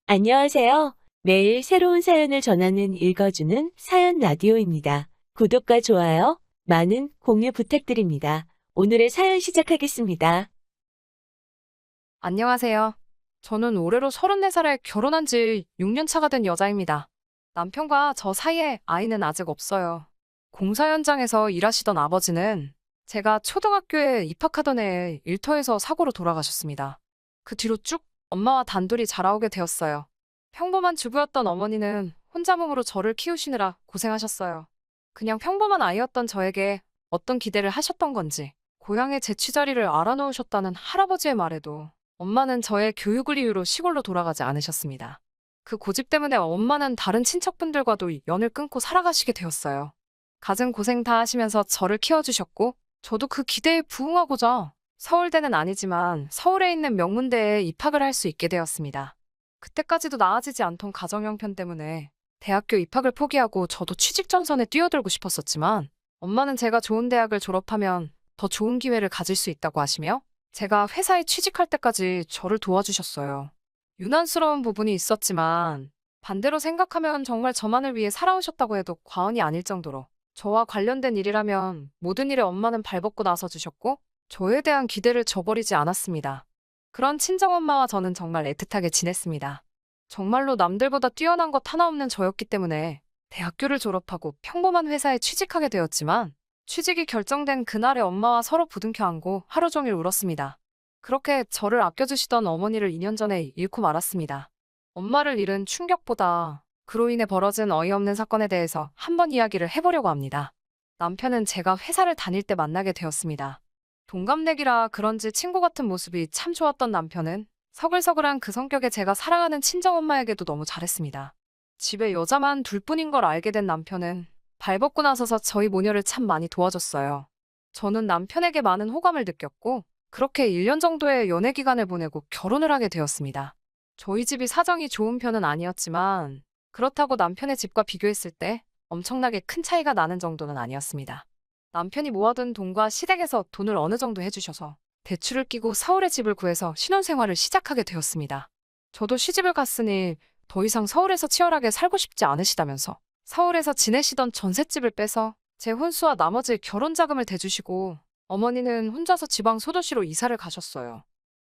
안녕하세요. 매일 새로운 사연을 전하는 읽어주는 사연 라디오입니다. 구독과 좋아요, 많은 공유 부탁드립니다. 오늘의 사연 시작하겠습니다. 안녕하세요. 저는 올해로 34살에 결혼한 지 6년 차가 된 여자입니다. 남편과 저 사이에 아이는 아직 없어요. 공사 현장에서 일하시던 아버지는 제가 초등학교에 입학하던 해에 일터에서 사고로 돌아가셨습니다. 그 뒤로 쭉 엄마와 단둘이 자라오게 되었어요. 평범한 주부였던 어머니는 혼자 몸으로 저를 키우시느라 고생하셨어요. 그냥 평범한 아이였던 저에게 어떤 기대를 하셨던 건지 고향의 제 취자리를 알아놓으셨다는 할아버지의 말에도 엄마는 저의 교육을 이유로 시골로 돌아가지 않으셨습니다. 그 고집 때문에 엄마는 다른 친척분들과도 연을 끊고 살아가시게 되었어요. 갖은 고생 다 하시면서 저를 키워주셨고, 저도 그 기대에 부응하고자 서울대는 아니지만 서울에 있는 명문대에 입학을 할 수 있게 되었습니다. 그때까지도 나아지지 않던 가정 형편 때문에 대학교 입학을 포기하고 저도 취직 전선에 뛰어들고 싶었었지만, 엄마는 제가 좋은 대학을 졸업하면 더 좋은 기회를 가질 수 있다고 하시며 제가 회사에 취직할 때까지 저를 도와주셨어요. 유난스러운 부분이 있었지만 반대로 생각하면 정말 저만을 위해 살아오셨다고 해도 과언이 아닐 정도로 저와 관련된 일이라면 모든 일에 엄마는 발벗고 나서주셨고 저에 대한 기대를 저버리지 않았습니다. 그런 친정엄마와 저는 정말 애틋하게 지냈습니다. 정말로 남들보다 뛰어난 것 하나 없는 저였기 때문에 대학교를 졸업하고 평범한 회사에 취직하게 되었지만 취직이 결정된 그날에 엄마와 서로 부둥켜 안고 하루 종일 울었습니다. 그렇게 저를 아껴주시던 어머니를 2년 전에 잃고 말았습니다. 엄마를 잃은 충격보다 그로 인해 벌어진 어이없는 사건에 대해서 한번 이야기를 해보려고 합니다. 남편은 제가 회사를 다닐 때 만나게 되었습니다. 동갑내기라 그런지 친구 같은 모습이 참 좋았던 남편은 서글서글한 그 성격에 제가 사랑하는 친정엄마에게도 너무 잘했습니다. 집에 여자만 둘뿐인 걸 알게 된 남편은 발벗고 나서서 저희 모녀를 참 많이 도와줬어요. 저는 남편에게 많은 호감을 느꼈고 그렇게 1년 정도의 연애 기간을 보내고 결혼을 하게 되었습니다. 저희 집이 사정이 좋은 편은 아니었지만 그렇다고 남편의 집과 비교했을 때 엄청나게 큰 차이가 나는 정도는 아니었습니다. 남편이 모아둔 돈과 시댁에서 돈을 어느 정도 해주셔서 대출을 끼고 서울에 집을 구해서 신혼생활을 시작하게 되었습니다. 저도 시집을 갔으니 더 이상 서울에서 치열하게 살고 싶지 않으시다면서 서울에서 지내시던 전셋집을 빼서 제 혼수와 나머지 결혼 자금을 대주시고 어머니는 혼자서 지방 소도시로 이사를 가셨어요.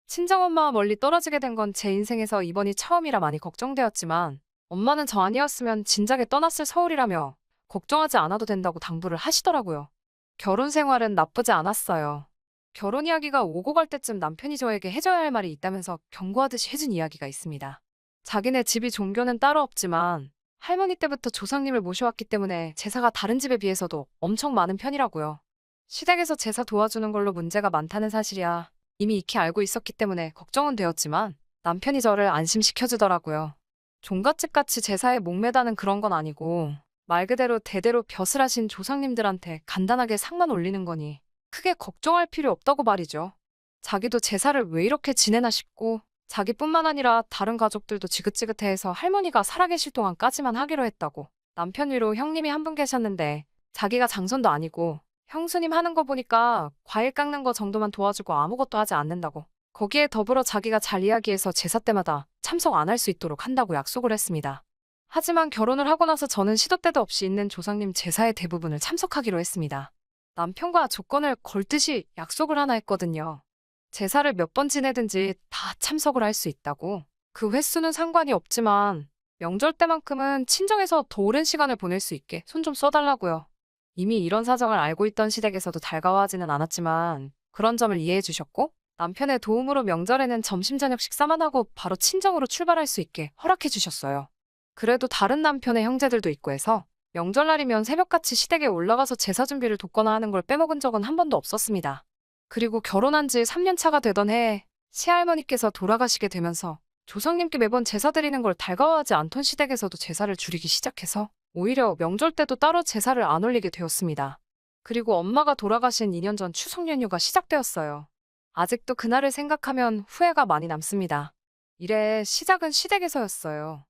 친정엄마와 멀리 떨어지게 된 건 제 인생에서 이번이 처음이라 많이 걱정되었지만 엄마는 저 아니었으면 진작에 떠났을 서울이라며 걱정하지 않아도 된다고 당부를 하시더라고요. 결혼 생활은 나쁘지 않았어요. 결혼 이야기가 오고 갈 때쯤 남편이 저에게 해줘야 할 말이 있다면서 경고하듯이 해준 이야기가 있습니다. 자기네 집이 종교는 따로 없지만 할머니 때부터 조상님을 모셔왔기 때문에 제사가 다른 집에 비해서도 엄청 많은 편이라고요. 시댁에서 제사 도와주는 걸로 문제가 많다는 사실이야 이미 익히 알고 있었기 때문에 걱정은 되었지만 남편이 저를 안심시켜주더라고요. 종갓집같이 제사에 목매다는 그런 건 아니고 말 그대로 대대로 벼슬 하신 조상님들한테 간단하게 상만 올리는 거니 크게 걱정할 필요 없다고 말이죠. 자기도 제사를 왜 이렇게 지내나 싶고 자기뿐만 아니라 다른 가족들도 지긋지긋해해서 할머니가 살아계실 동안까지만 하기로 했다고. 남편 위로 형님이 한 분 계셨는데 자기가 장손도 아니고 형수님 하는 거 보니까 과일 깎는 거 정도만 도와주고 아무것도 하지 않는다고. 거기에 더불어 자기가 잘 이야기해서 제사 때마다 참석 안 할 수 있도록 한다고 약속을 했습니다. 하지만 결혼을 하고 나서 저는 시도 때도 없이 있는 조상님 제사의 대부분을 참석하기로 했습니다. 남편과 조건을 걸듯이 약속을 하나 했거든요. 제사를 몇 번 지내든지 다 참석을 할 수 있다고. 그 횟수는 상관이 없지만 명절 때만큼은 친정에서 더 오랜 시간을 보낼 수 있게 손 좀 써달라고요. 이미 이런 사정을 알고 있던 시댁에서도 달가워하지는 않았지만 그런 점을 이해해 주셨고 남편의 도움으로 명절에는 점심 저녁 식사만 하고 바로 친정으로 출발할 수 있게 허락해 주셨어요. 그래도 다른 남편의 형제들도 있고 해서 명절날이면 새벽같이 시댁에 올라가서 제사 준비를 돕거나 하는 걸 빼먹은 적은 한 번도 없었습니다. 그리고 결혼한 지 3년 차가 되던 해에 시할머니께서 돌아가시게 되면서 조상님께 매번 제사 드리는 걸 달가워하지 않던 시댁에서도 제사를 줄이기 시작해서 오히려 명절 때도 따로 제사를 안 올리게 되었습니다. 그리고 엄마가 돌아가신 2년 전 추석 연휴가 시작되었어요. 아직도 그날을 생각하면 후회가 많이 남습니다. 이래 시작은 시댁에서였어요.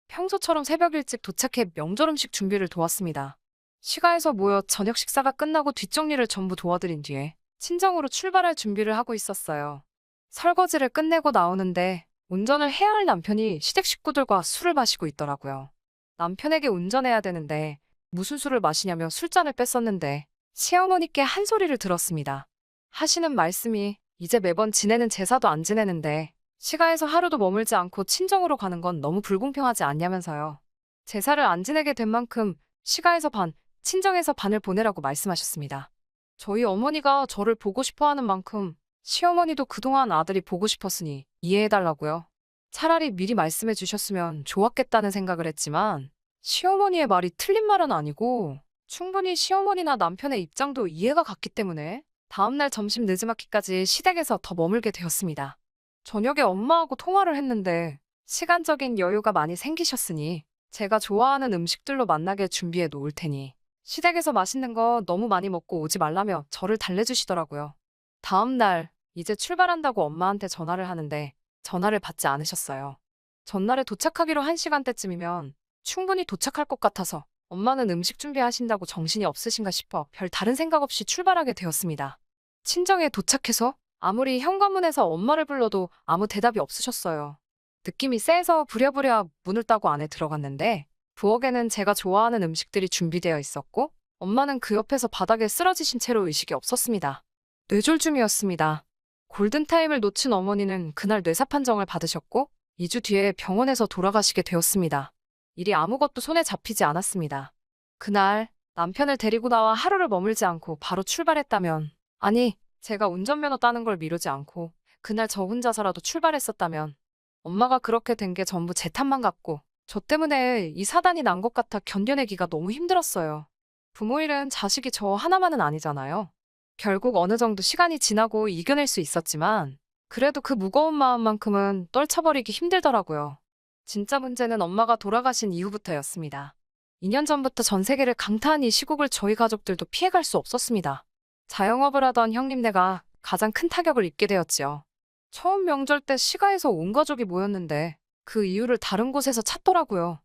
평소처럼 새벽 일찍 도착해 명절 음식 준비를 도왔습니다. 시가에서 모여 저녁 식사가 끝나고 뒷정리를 전부 도와드린 뒤에 친정으로 출발할 준비를 하고 있었어요. 설거지를 끝내고 나오는데 운전을 해야 할 남편이 시댁 식구들과 술을 마시고 있더라고요. 남편에게 운전해야 되는데 무슨 술을 마시냐며 술잔을 뺐었는데 시어머니께 한 소리를 들었습니다. 하시는 말씀이 이제 매번 지내는 제사도 안 지내는데 시가에서 하루도 머물지 않고 친정으로 가는 건 너무 불공평하지 않냐면서요. 제사를 안 지내게 된 만큼 시가에서 반, 친정에서 반을 보내라고 말씀하셨습니다. 저희 어머니가 저를 보고 싶어 하는 만큼 시어머니도 그동안 아들이 보고 싶었으니 이해해달라고요. 차라리 미리 말씀해 주셨으면 좋았겠다는 생각을 했지만 시어머니의 말이 틀린 말은 아니고 충분히 시어머니나 남편의 입장도 이해가 갔기 때문에 다음날 점심 늦지막히까지 시댁에서 더 머물게 되었습니다. 저녁에 엄마하고 통화를 했는데 시간적인 여유가 많이 생기셨으니 제가 좋아하는 음식들로 만나게 준비해 놓을 테니 시댁에서 맛있는 거 너무 많이 먹고 오지 말라며 저를 달래주시더라고요. 다음날 이제 출발한다고 엄마한테 전화를 하는데 전화를 받지 않으셨어요. 전날에 도착하기로 1시간대쯤이면 충분히 도착할 것 같아서 엄마는 음식 준비하신다고 정신이 없으신가 싶어 별 다른 생각 없이 출발하게 되었습니다. 친정에 도착해서 아무리 현관문에서 엄마를 불러도 아무 대답이 없으셨어요. 느낌이 쎄서 부랴부랴 문을 따고 안에 들어갔는데 부엌에는 제가 좋아하는 음식들이 준비되어 있었고 엄마는 그 옆에서 바닥에 쓰러지신 채로 의식이 없었습니다. 뇌졸중이었습니다. 골든타임을 놓친 어머니는 그날 뇌사 판정을 받으셨고 2주 뒤에 병원에서 돌아가시게 되었습니다. 일이 아무것도 손에 잡히지 않았습니다. 그날 남편을 데리고 나와 하루를 머물지 않고 바로 출발했다면, 아니, 제가 운전면허 따는 걸 미루지 않고 그날 저 혼자서라도 출발했었다면 엄마가 그렇게 된 게 전부 제 탓만 같고 저 때문에 이 사단이 난 것 같아 견뎌내기가 너무 힘들었어요. 부모 일은 자식이 저 하나만은 아니잖아요. 결국 어느 정도 시간이 지나고 이겨낼 수 있었지만 그래도 그 무거운 마음만큼은 떨쳐버리기 힘들더라고요. 진짜 문제는 엄마가 돌아가신 이후부터였습니다. 2년 전부터 전 세계를 강타한 이 시국을 저희 가족들도 피해갈 수 없었습니다. 자영업을 하던 형님네가 가장 큰 타격을 입게 되었지요. 처음 명절 때 시가에서 온 가족이 모였는데 그 이유를 다른 곳에서 찾더라고요.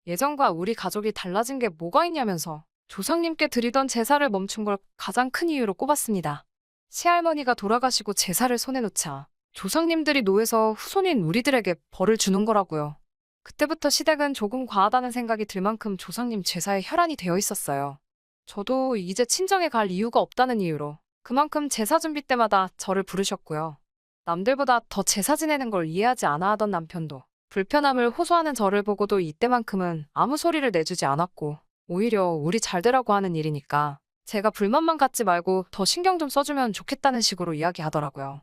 예전과 우리 가족이 달라진 게 뭐가 있냐면서 조상님께 드리던 제사를 멈춘 걸 가장 큰 이유로 꼽았습니다. 시할머니가 돌아가시고 제사를 손에 놓자 조상님들이 노해서 후손인 우리들에게 벌을 주는 거라고요. 그때부터 시댁은 조금 과하다는 생각이 들 만큼 조상님 제사에 혈안이 되어 있었어요. 저도 이제 친정에 갈 이유가 없다는 이유로 그만큼 제사 준비 때마다 저를 부르셨고요. 남들보다 더 제사 지내는 걸 이해하지 않아 하던 남편도 불편함을 호소하는 저를 보고도 이때만큼은 아무 소리를 내주지 않았고 오히려 우리 잘 되라고 하는 일이니까 제가 불만만 갖지 말고 더 신경 좀 써주면 좋겠다는 식으로 이야기하더라고요.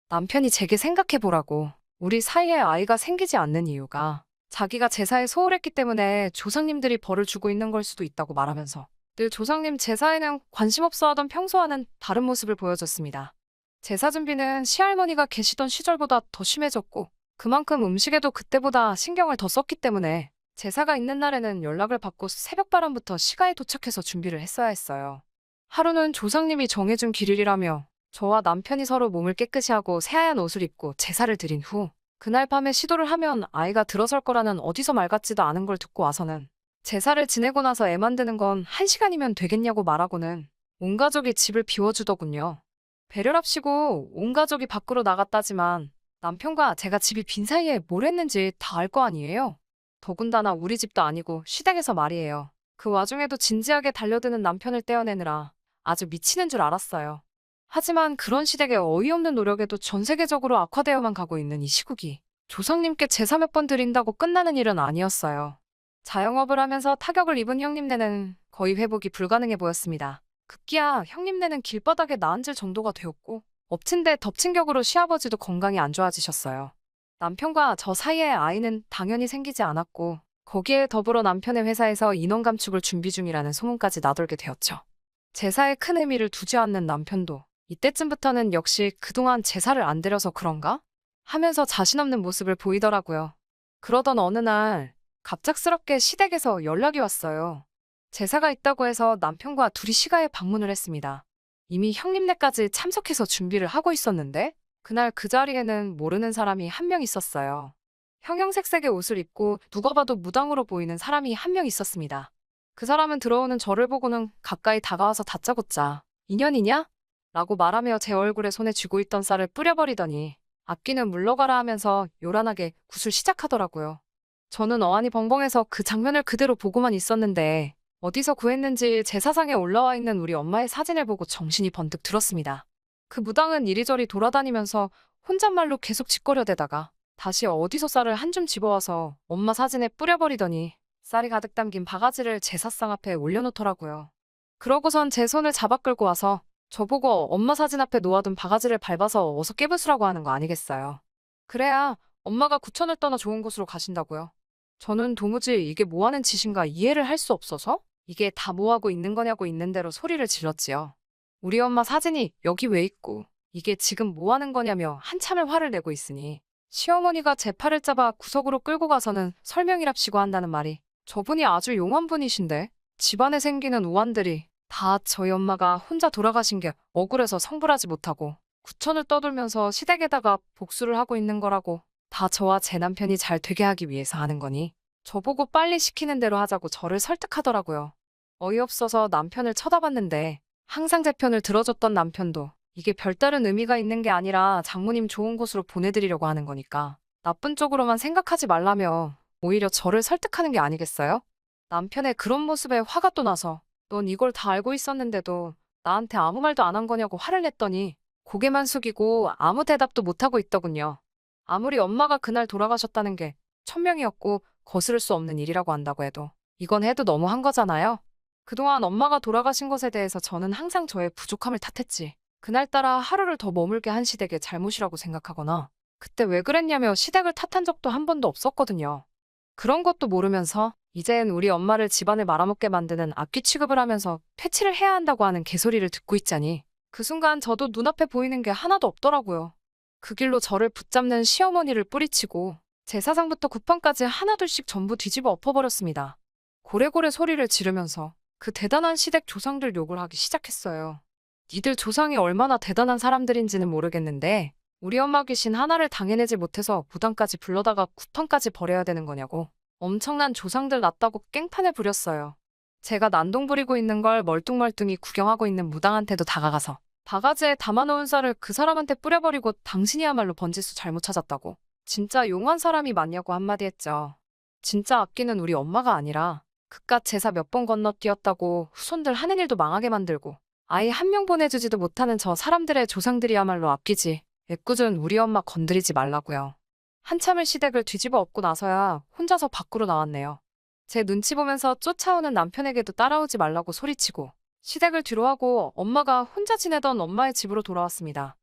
남편이 제게 생각해보라고 우리 사이에 아이가 생기지 않는 이유가 자기가 제사에 소홀했기 때문에 조상님들이 벌을 주고 있는 걸 수도 있다고 말하면서 늘 조상님 제사에는 관심 없어 하던 평소와는 다른 모습을 보여줬습니다. 제사 준비는 시할머니가 계시던 시절보다 더 심해졌고 그만큼 음식에도 그때보다 신경을 더 썼기 때문에 제사가 있는 날에는 연락을 받고 새벽바람부터 시가에 도착해서 준비를 했어야 했어요. 하루는 조상님이 정해준 길일이라며 저와 남편이 서로 몸을 깨끗이 하고 새하얀 옷을 입고 제사를 드린 후 그날 밤에 시도를 하면 아이가 들어설 거라는 어디서 말 같지도 않은 걸 듣고 와서는 제사를 지내고 나서 애 만드는 건 1시간이면 되겠냐고 말하고는 온 가족이 집을 비워주더군요. 배려랍시고 온 가족이 밖으로 나갔다지만 남편과 제가 집이 빈 사이에 뭘 했는지 다 알 거 아니에요. 더군다나 우리 집도 아니고 시댁에서 말이에요. 그 와중에도 진지하게 달려드는 남편을 떼어내느라 아주 미치는 줄 알았어요. 하지만 그런 시댁의 어이없는 노력에도 전 세계적으로 악화되어만 가고 있는 이 시국이 조상님께 제사 몇 번 드린다고 끝나는 일은 아니었어요. 자영업을 하면서 타격을 입은 형님네는 거의 회복이 불가능해 보였습니다. 급기야 형님네는 길바닥에 나앉을 정도가 되었고 엎친 데 덮친 격으로 시아버지도 건강이 안 좋아지셨어요. 남편과 저 사이에 아이는 당연히 생기지 않았고 거기에 더불어 남편의 회사에서 인원 감축을 준비 중이라는 소문까지 나돌게 되었죠. 제사에 큰 의미를 두지 않는 남편도 이때쯤부터는 역시 그동안 제사를 안 드려서 그런가? 하면서 자신 없는 모습을 보이더라고요. 그러던 어느 날 갑작스럽게 시댁에서 연락이 왔어요. 제사가 있다고 해서 남편과 둘이 시가에 방문을 했습니다. 이미 형님네까지 참석해서 준비를 하고 있었는데 그날 그 자리에는 모르는 사람이 한 명 있었어요. 형형색색의 옷을 입고 누가 봐도 무당으로 보이는 사람이 한 명 있었습니다. 그 사람은 들어오는 저를 보고는 가까이 다가와서 다짜고짜 인연이냐? 라고 말하며 제 얼굴에 손에 쥐고 있던 쌀을 뿌려버리더니 악기는 물러가라 하면서 요란하게 굿을 시작하더라고요. 저는 어안이 벙벙해서 그 장면을 그대로 보고만 있었는데 어디서 구했는지 제 사상에 올라와 있는 우리 엄마의 사진을 보고 정신이 번뜩 들었습니다. 그 무당은 이리저리 돌아다니면서 혼잣말로 계속 짓거려대다가 다시 어디서 쌀을 한 줌 집어와서 엄마 사진에 뿌려버리더니 쌀이 가득 담긴 바가지를 제사상 앞에 올려놓더라고요. 그러고선 제 손을 잡아 끌고 와서 저보고 엄마 사진 앞에 놓아둔 바가지를 밟아서 어서 깨부수라고 하는 거 아니겠어요. 그래야 엄마가 구천을 떠나 좋은 곳으로 가신다고요. 저는 도무지 이게 뭐 하는 짓인가 이해를 할 수 없어서 이게 다 뭐 하고 있는 거냐고 있는 대로 소리를 질렀지요. 우리 엄마 사진이 여기 왜 있고 이게 지금 뭐 하는 거냐며 한참을 화를 내고 있으니 시어머니가 제 팔을 잡아 구석으로 끌고 가서는 설명이랍시고 한다는 말이 저분이 아주 용한 분이신데 집안에 생기는 우환들이 다 저희 엄마가 혼자 돌아가신 게 억울해서 성불하지 못하고 구천을 떠돌면서 시댁에다가 복수를 하고 있는 거라고 다 저와 제 남편이 잘 되게 하기 위해서 하는 거니 저보고 빨리 시키는 대로 하자고 저를 설득하더라고요. 어이없어서 남편을 쳐다봤는데 항상 제 편을 들어줬던 남편도 이게 별다른 의미가 있는 게 아니라 장모님 좋은 곳으로 보내드리려고 하는 거니까 나쁜 쪽으로만 생각하지 말라며 오히려 저를 설득하는 게 아니겠어요? 남편의 그런 모습에 화가 또 나서 넌 이걸 다 알고 있었는데도 나한테 아무 말도 안 한 거냐고 화를 냈더니 고개만 숙이고 아무 대답도 못하고 있더군요. 아무리 엄마가 그날 돌아가셨다는 게 천명이었고 거스를 수 없는 일이라고 한다고 해도 이건 해도 너무한 거잖아요. 그동안 엄마가 돌아가신 것에 대해서 저는 항상 저의 부족함을 탓했지. 그날따라 하루를 더 머물게 한 시댁의 잘못이라고 생각하거나 그때 왜 그랬냐며 시댁을 탓한 적도 한 번도 없었거든요. 그런 것도 모르면서 이젠 우리 엄마를 집안을 말아먹게 만드는 악귀 취급을 하면서 퇴치를 해야 한다고 하는 개소리를 듣고 있자니 그 순간 저도 눈앞에 보이는 게 하나도 없더라고요. 그 길로 저를 붙잡는 시어머니를 뿌리치고 제 사상부터 구판까지 하나둘씩 전부 뒤집어 엎어버렸습니다. 고래고래 소리를 지르면서 그 대단한 시댁 조상들 욕을 하기 시작했어요. 니들 조상이 얼마나 대단한 사람들인지는 모르겠는데 우리 엄마 귀신 하나를 당해내지 못해서 무당까지 불러다가 구판까지 버려야 되는 거냐고 엄청난 조상들 났다고 깽판을 부렸어요. 제가 난동 부리고 있는 걸 멀뚱멀뚱히 구경하고 있는 무당한테도 다가가서 바가지에 담아놓은 쌀을 그 사람한테 뿌려버리고 당신이야말로 번지수 잘못 찾았다고 진짜 용한 사람이 맞냐고 한마디 했죠. 진짜 악기는 우리 엄마가 아니라 그깟 제사 몇 번 건너뛰었다고 후손들 하는 일도 망하게 만들고 아이 한 명 보내주지도 못하는 저 사람들의 조상들이야말로 악기지 애꿎은 우리 엄마 건드리지 말라고요. 한참을 시댁을 뒤집어 엎고 나서야 혼자서 밖으로 나왔네요. 제 눈치 보면서 쫓아오는 남편에게도 따라오지 말라고 소리치고 시댁을 뒤로하고 엄마가 혼자 지내던 엄마의 집으로 돌아왔습니다.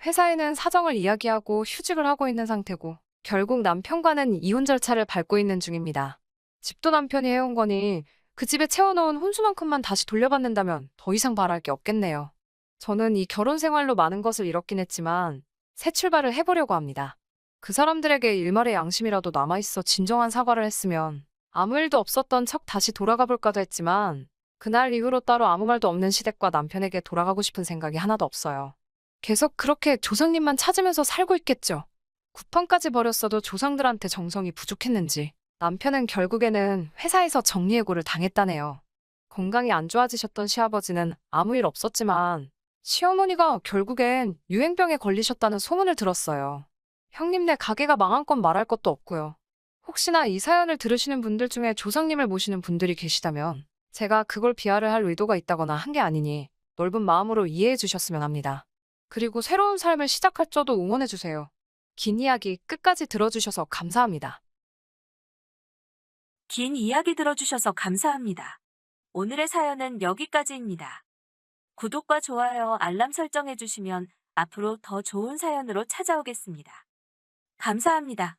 회사에는 사정을 이야기하고 휴직을 하고 있는 상태고 결국 남편과는 이혼 절차를 밟고 있는 중입니다. 집도 남편이 해온 거니 그 집에 채워놓은 혼수만큼만 다시 돌려받는다면 더 이상 바랄 게 없겠네요. 저는 이 결혼 생활로 많은 것을 잃었긴 했지만 새 출발을 해보려고 합니다. 그 사람들에게 일말의 양심이라도 남아있어 진정한 사과를 했으면 아무 일도 없었던 척 다시 돌아가 볼까도 했지만 그날 이후로 따로 아무 말도 없는 시댁과 남편에게 돌아가고 싶은 생각이 하나도 없어요. 계속 그렇게 조상님만 찾으면서 살고 있겠죠. 구판까지 버렸어도 조상들한테 정성이 부족했는지 남편은 결국에는 회사에서 정리해고를 당했다네요. 건강이 안 좋아지셨던 시아버지는 아무 일 없었지만 시어머니가 결국엔 유행병에 걸리셨다는 소문을 들었어요. 형님네 가게가 망한 건 말할 것도 없고요. 혹시나 이 사연을 들으시는 분들 중에 조상님을 모시는 분들이 계시다면 제가 그걸 비하를 할 의도가 있다거나 한 게 아니니 넓은 마음으로 이해해 주셨으면 합니다. 그리고 새로운 삶을 시작할 저도 응원해 주세요. 긴 이야기 끝까지 들어주셔서 감사합니다. 긴 이야기 들어주셔서 감사합니다. 오늘의 사연은 여기까지입니다. 구독과 좋아요, 알람 설정해주시면 앞으로 더 좋은 사연으로 찾아오겠습니다. 감사합니다.